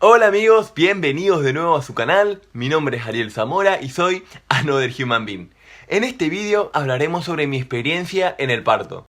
Hola amigos, bienvenidos de nuevo a su canal. Mi nombre es Ariel Zamora y soy Another Human Being. En este vídeo hablaremos sobre mi experiencia en el parto.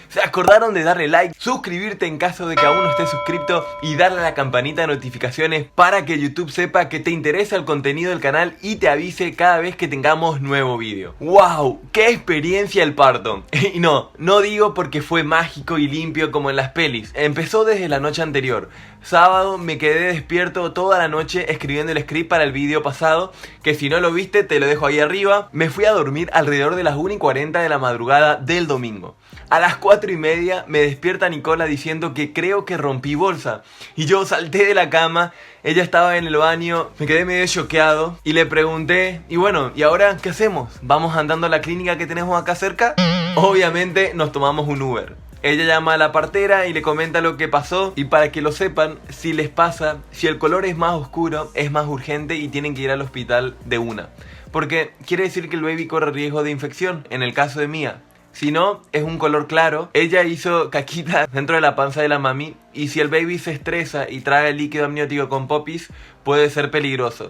¿Se acordaron de darle like, suscribirte en caso de que aún no estés suscrito y darle a la campanita de notificaciones para que YouTube sepa que te interesa el contenido del canal y te avise cada vez que tengamos nuevo vídeo? ¡Wow! ¡Qué experiencia el parto! Y no digo porque fue mágico y limpio como en las pelis. Empezó desde la noche anterior. Sábado me quedé despierto toda la noche escribiendo el script para el vídeo pasado, que si no lo viste te lo dejo ahí arriba. Me fui a dormir alrededor de las 1:40 de la madrugada del domingo. A las 4:30 me despierta Nicola diciendo que creo que rompí bolsa. Y yo salté de la cama, ella estaba en el baño, me quedé medio choqueado y le pregunté, y bueno, ¿y ahora qué hacemos? ¿Vamos andando a la clínica que tenemos acá cerca? Obviamente nos tomamos un Uber. Ella llama a la partera y le comenta lo que pasó, y para que lo sepan, si les pasa, si el color es más oscuro, es más urgente y tienen que ir al hospital de una. Porque quiere decir que el baby corre riesgo de infección, en el caso de Mía. Si no, es un color claro. Ella hizo caquita dentro de la panza de la mami, y si el baby se estresa y traga el líquido amniótico con popis, puede ser peligroso.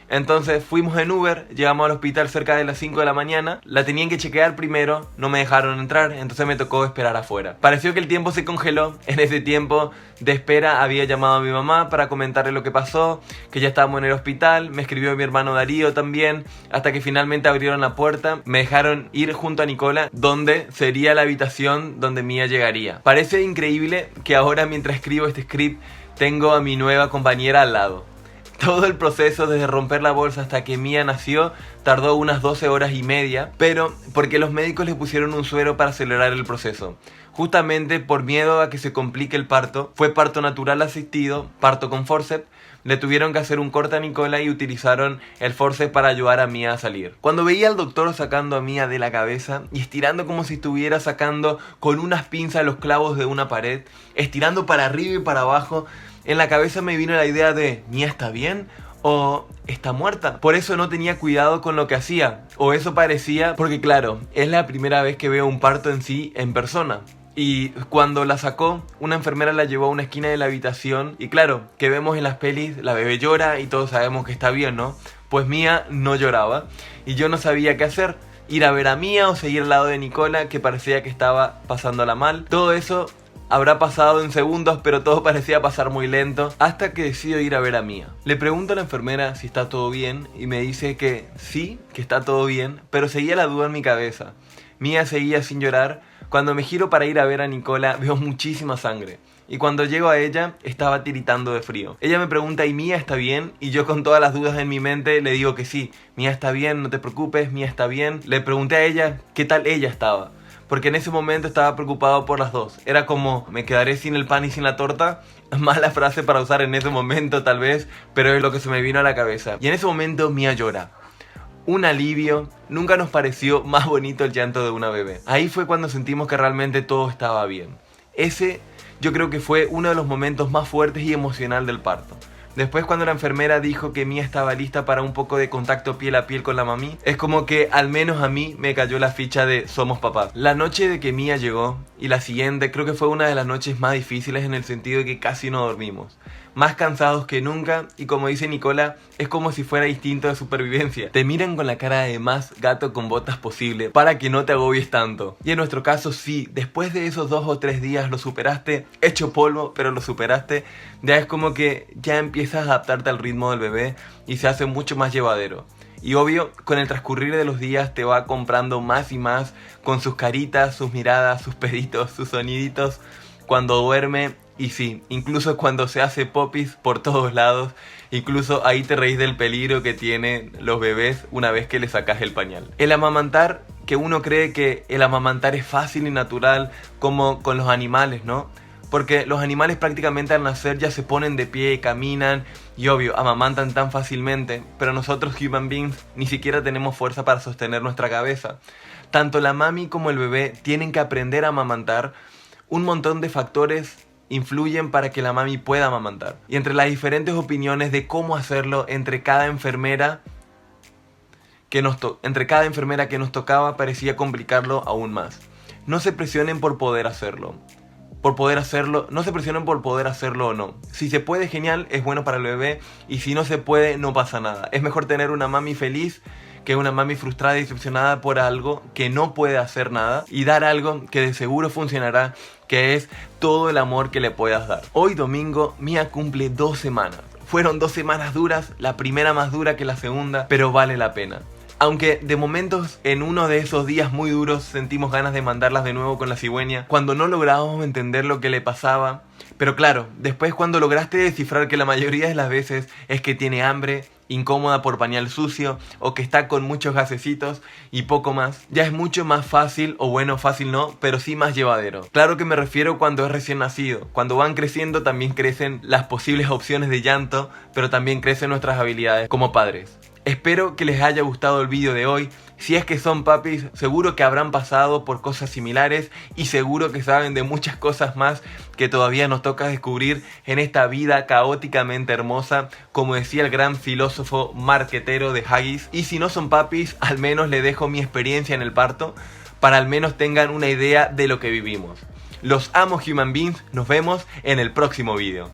Entonces fuimos en Uber, llegamos al hospital cerca de las 5 de la mañana, la tenían que chequear primero, no me dejaron entrar, entonces me tocó esperar afuera. Pareció que el tiempo se congeló. En ese tiempo de espera había llamado a mi mamá para comentarle lo que pasó, que ya estábamos en el hospital, me escribió mi hermano Darío también, hasta que finalmente abrieron la puerta, me dejaron ir junto a Nicola, donde sería la habitación donde Mía llegaría. Parece increíble que ahora, mientras escribo este script, tengo a mi nueva compañera al lado. Todo el proceso desde romper la bolsa hasta que Mía nació tardó unas 12 horas y media, pero porque los médicos le pusieron un suero para acelerar el proceso. Justamente por miedo a que se complique el parto, fue parto natural asistido, parto con forceps. Le tuvieron que hacer un corte a Nicola y utilizaron el forceps para ayudar a Mía a salir. Cuando veía al doctor sacando a Mía de la cabeza y estirando como si estuviera sacando con unas pinzas los clavos de una pared, estirando para arriba y para abajo, en la cabeza me vino la idea de ¿Mía está bien? ¿O está muerta? Por eso no tenía cuidado con lo que hacía, o eso parecía, porque claro, es la primera vez que veo un parto en sí en persona. Y cuando la sacó, una enfermera la llevó a una esquina de la habitación. Y claro, que vemos en las pelis, la bebé llora y todos sabemos que está bien, ¿no? Pues Mía no lloraba y yo no sabía qué hacer. Ir a ver a Mía o seguir al lado de Nicola, que parecía que estaba pasándola mal. Todo eso habrá pasado en segundos, pero todo parecía pasar muy lento, hasta que decido ir a ver a Mía. Le pregunto a la enfermera si está todo bien y me dice que sí, que está todo bien, pero seguía la duda en mi cabeza. Mía seguía sin llorar. Cuando me giro para ir a ver a Nicola, veo muchísima sangre. Y cuando llego a ella, estaba tiritando de frío. Ella me pregunta, ¿y Mía está bien? Y yo, con todas las dudas en mi mente, le digo que sí. Mía está bien, no te preocupes, Mía está bien. Le pregunté a ella qué tal ella estaba, porque en ese momento estaba preocupado por las dos. Era como, ¿me quedaré sin el pan y sin la torta? Mala frase para usar en ese momento tal vez, pero es lo que se me vino a la cabeza. Y en ese momento Mía llora. Un alivio. Nunca nos pareció más bonito el llanto de una bebé. Ahí fue cuando sentimos que realmente todo estaba bien. Ese yo creo que fue uno de los momentos más fuertes y emocional del parto. Después, cuando la enfermera dijo que Mía estaba lista para un poco de contacto piel a piel con la mami, es como que al menos a mí me cayó la ficha de somos papás. La noche de que Mía llegó y la siguiente creo que fue una de las noches más difíciles, en el sentido de que casi no dormimos. Más cansados que nunca, y como dice Nicola, es como si fuera instinto de supervivencia. Te miran con la cara de más gato con botas posible para que no te agobies tanto. Y en nuestro caso sí, después de esos 2 o 3 días lo superaste, hecho polvo, pero lo superaste. Ya es como que ya empiezas a adaptarte al ritmo del bebé y se hace mucho más llevadero. Y obvio, con el transcurrir de los días te va comprando más y más, con sus caritas, sus miradas, sus peditos, sus soniditos cuando duerme. Y sí, incluso cuando se hace popis por todos lados, incluso ahí te reís del peligro que tienen los bebés una vez que le sacas el pañal. El amamantar, que uno cree que el amamantar es fácil y natural, como con los animales, ¿no? Porque los animales prácticamente al nacer ya se ponen de pie, caminan y obvio, amamantan tan fácilmente, pero nosotros human beings ni siquiera tenemos fuerza para sostener nuestra cabeza. Tanto la mami como el bebé tienen que aprender a amamantar. Un montón de factores influyen para que la mami pueda amamantar. Y entre las diferentes opiniones de cómo hacerlo entre cada enfermera, entre cada enfermera que nos tocaba parecía complicarlo aún más. No se presionen por poder hacerlo. No se presionen por poder hacerlo o no. Si se puede, genial, es bueno para el bebé, y si no se puede, no pasa nada. Es mejor tener una mami feliz que una mami frustrada y decepcionada por algo que no puede hacer nada, y dar algo que de seguro funcionará, que es todo el amor que le puedas dar. Hoy domingo Mía cumple 2 semanas. Fueron 2 semanas duras, la primera más dura que la segunda, pero vale la pena. Aunque de momentos en uno de esos días muy duros sentimos ganas de mandarlas de nuevo con la cigüeña cuando no lográbamos entender lo que le pasaba. Pero claro, después cuando lograste descifrar que la mayoría de las veces es que tiene hambre, incómoda por pañal sucio, o que está con muchos gasecitos y poco más, ya es mucho más fácil, o bueno, fácil no, pero sí más llevadero. Claro que me refiero cuando es recién nacido. Cuando van creciendo también crecen las posibles opciones de llanto, pero también crecen nuestras habilidades como padres. Espero que les haya gustado el vídeo de hoy. Si es que son papis, seguro que habrán pasado por cosas similares, y seguro que saben de muchas cosas más que todavía nos toca descubrir en esta vida caóticamente hermosa, como decía el gran filósofo marquetero de Haggis. Y si no son papis, al menos les dejo mi experiencia en el parto, para al menos tengan una idea de lo que vivimos. Los amo, human beings. Nos vemos en el próximo vídeo.